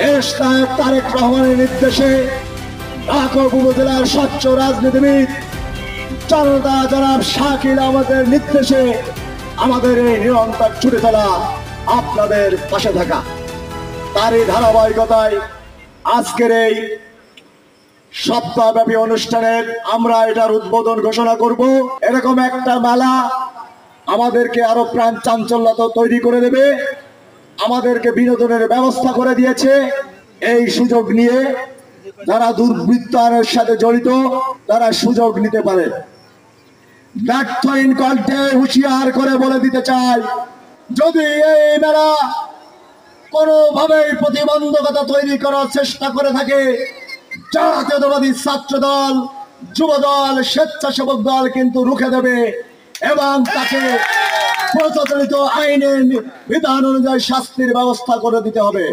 দেশ নায়ক তারেক রহমানের নির্দেশে ঢাকা উপজেলার স্বচ্ছ রাজনীতিবিদ জনতা জনাব শাকিল আমাদের নির্দেশে আমাদের এই নিরন্তর ছুটে চলা, আপনাদের পাশে থাকা, তারই ধারাবাহিকতায় আজকের এই সপ্তাহব্যাপী অনুষ্ঠানের আমরা এটার উদ্বোধন ঘোষণা করব। এরকম একটা মেলা আমাদেরকে আরো প্রাণ চাঞ্চল্যতা তৈরি করে দেবে, আমাদেরকে বিনোদনের ব্যবস্থা করে দিয়েছে। এই সুযোগ নিয়ে যারা দুর্বৃত্তায়নের সাথে জড়িত তারা সুযোগ নিতে পারে। ব্যর্থহীন কণ্ঠে হুঁশিয়ার করে বলে দিতে চাই, যদি এই মেলা কোনোভাবেই প্রতিবন্ধকতা তৈরি করার চেষ্টা করে থাকে, জাতীয়তাবাদী ছাত্র দল, যুব দল, স্বেচ্ছাসেবক দল কিন্তু রুখে দেবে এবং তাকে প্রচলিত আইনের বিধান অনুযায়ী শাস্তির ব্যবস্থা করে দিতে হবে।